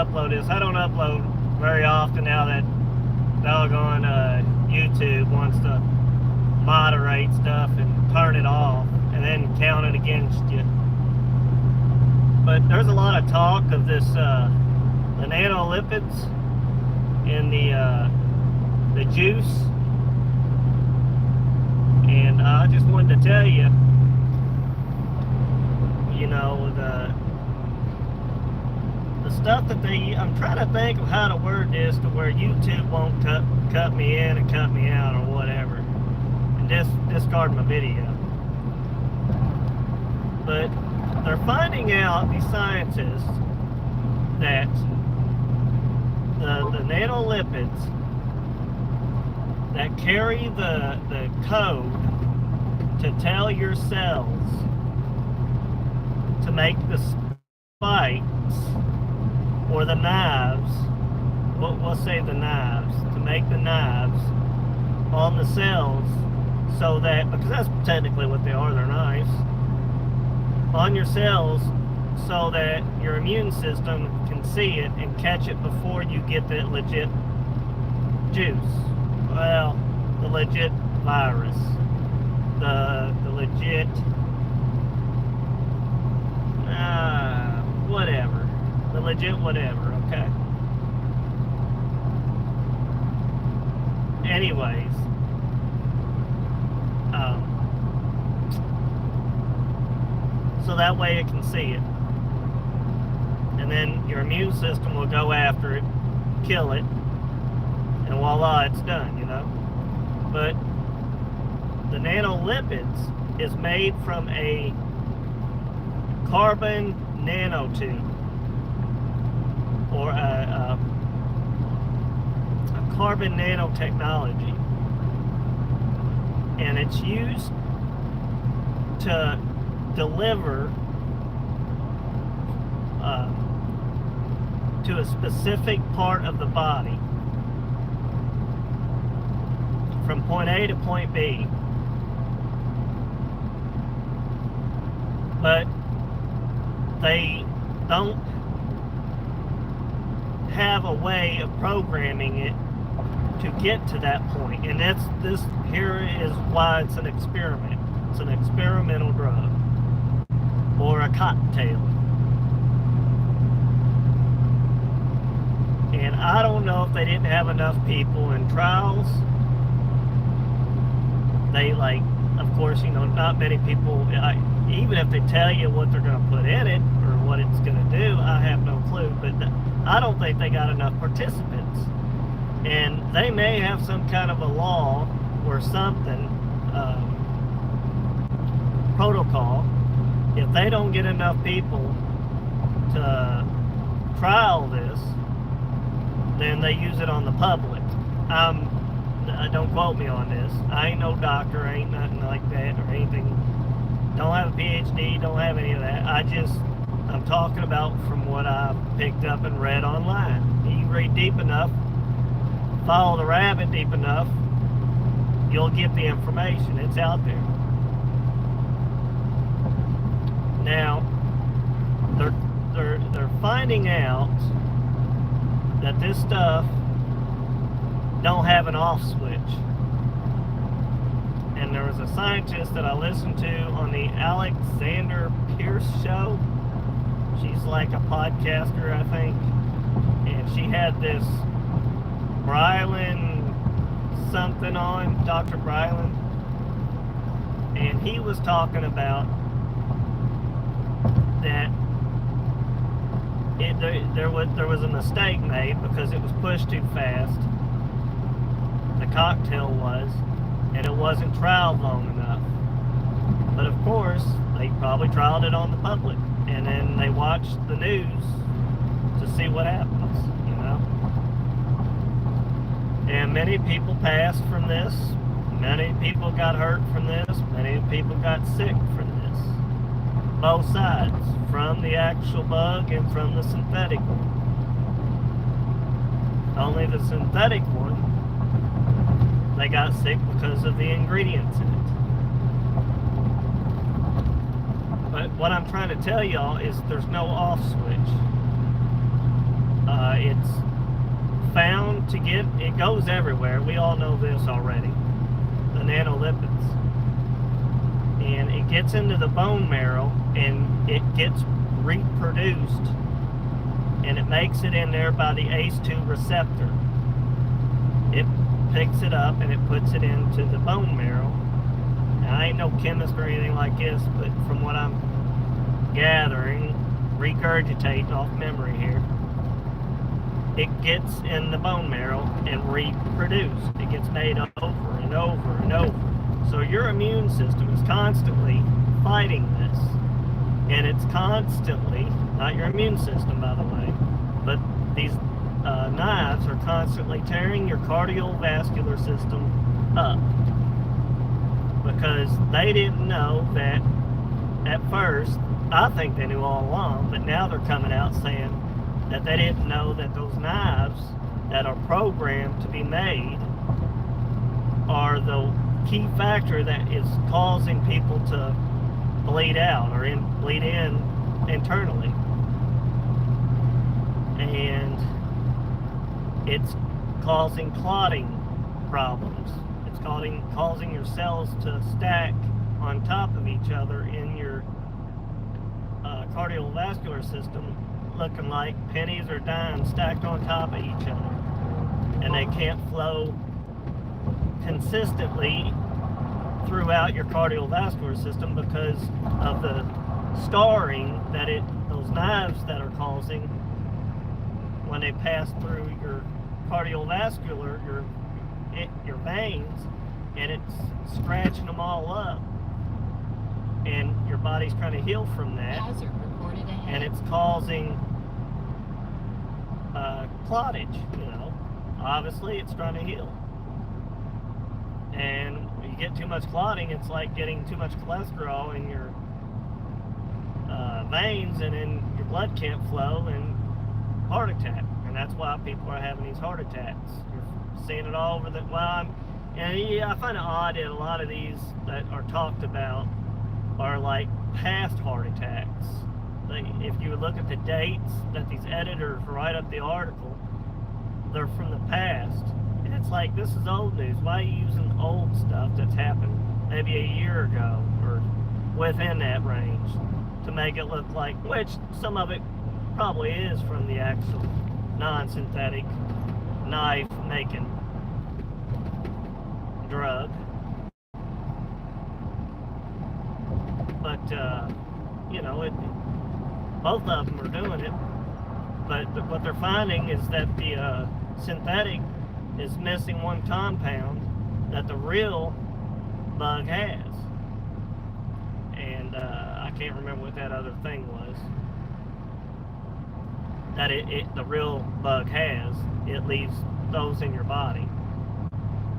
upload this. I don't upload very often now that doggone YouTube wants to moderate stuff and turn it off and then count it against you. But there's a lot of talk of this the nanolipids in the juice, and I just wanted to tell you, you know, the stuff that I'm trying to think of how to word this to where YouTube won't cut me in and cut me out or whatever, and discard my video. But they're finding out, these scientists, that the nanolipids that carry the code to tell your cells to make the spikes or the knives, we'll say the knives, to make the knives on the cells, so that, because that's technically what they are, they're knives, on your cells, so that your immune system can see it and catch it before you get the legit juice. Well, the legit virus, the legit whatever, the legit whatever. Okay. Anyways, so that way it can see it, and then your immune system will go after it, kill it, and voila, it's done, you know. But the nanolipids is made from a carbon nanotube, or a carbon nanotechnology, and it's used to deliver to a specific part of the body, from point A to point B. But they don't have a way of programming it to get to that point. And this here is why it's an experiment. It's an experimental drug, or a cocktail. And I don't know if they didn't have enough people in trials. They, like, of course, you know, not many people, even if they tell you what they're going to put in it or what it's going to do, I have no clue. But I don't think they got enough participants. And they may have some kind of a law or something, protocol. If they don't get enough people to trial this, then they use it on the public. Don't quote me on this. I ain't no doctor, ain't nothing like that or anything. Don't have a PhD, don't have any of that. I'm talking about from what I've picked up and read online. You read deep enough, follow the rabbit deep enough, you'll get the information. It's out there. Now, they're finding out that this stuff don't have an off switch. And there was a scientist that I listened to on the Alexander Pierce show. She's like a podcaster, I think. And she had this Brylan something on, Dr. Brylan. And he was talking about that there was a mistake made because it was pushed too fast. The cocktail was, and it wasn't trialed long enough. But of course, they probably trialed it on the public, and then they watched the news to see what happens, you know. And many people passed from this. Many people got hurt from this. Many people got sick from this. Both sides, from the actual bug and from the synthetic one. Only the synthetic one, they got sick because of the ingredients in it. But what I'm trying to tell y'all is there's no off switch. it's found to get, it goes everywhere. We all know this already, the nanolipids. And it gets into the bone marrow and it gets reproduced, and it makes it in there by the ACE2 receptor. It picks it up and it puts it into the bone marrow. Now, I ain't no chemist or anything like this, but from what I'm gathering, regurgitating off memory here, it gets in the bone marrow and reproduced. It gets made over and over and over. So your immune system is constantly fighting this. And it's constantly, not your immune system, by the way, but these knives are constantly tearing your cardiovascular system up. Because they didn't know that at first. I think they knew all along, but now they're coming out saying that they didn't know that those knives that are programmed to be made are the key factor that is causing people to bleed out or bleed in internally. And it's causing clotting problems. It's causing your cells to stack on top of each other in your cardiovascular system, looking like pennies or dimes stacked on top of each other. And they can't flow consistently throughout your cardiovascular system because of the scarring that those knives that are causing when they pass through your cardiovascular, your veins, and it's scratching them all up, and your body's trying to heal from that, and it's causing clottage. Obviously it's trying to heal, and you get too much clotting, it's like getting too much cholesterol in your veins, and then your blood can't flow, and heart attack. And that's why people are having these heart attacks. You're seeing it all over I find it odd that a lot of these that are talked about are like past heart attacks. If you look at the dates that these editors write up the article, they're from the past. And it's like, this is old news. Why are you using old stuff that's happened maybe a year ago or within that range to make it look like, which some of it probably is from the actual non-synthetic knife making drug. But both of them are doing it. But what they're finding is that the synthetic is missing one compound that the real bug has. And I can't remember what that other thing was that the real bug has. It leaves those in your body,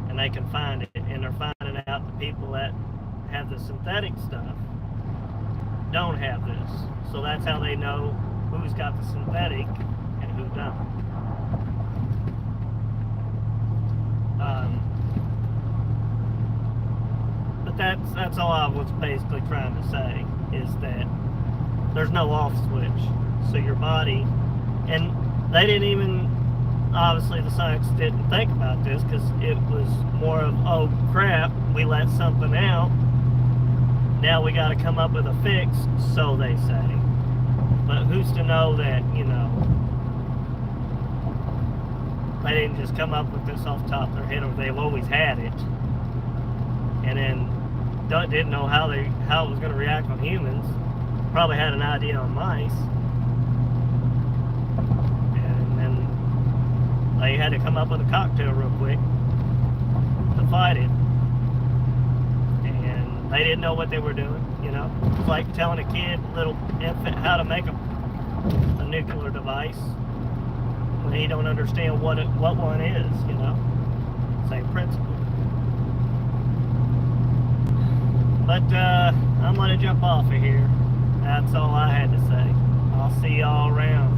and they can find it. And they're finding out the people that have the synthetic stuff don't have this. So that's how they know who's got the synthetic and who don't. But that's all I was basically trying to say, is that there's no off switch. So your body, and they didn't even, obviously the science didn't think about this, because it was more of, oh crap, we let something out, now we got to come up with a fix, so they say. But who's to know that, they didn't just come up with this off the top of their head, or they've always had it, and then didn't know how it was going to react on humans. Probably had an idea on mice, and then they had to come up with a cocktail real quick to fight it. And they didn't know what they were doing. It's like telling a kid, little infant, how to make a nuclear device when he don't understand what one is. Same principle. But I'm gonna jump off of here. That's all I had to say. I'll see y'all around.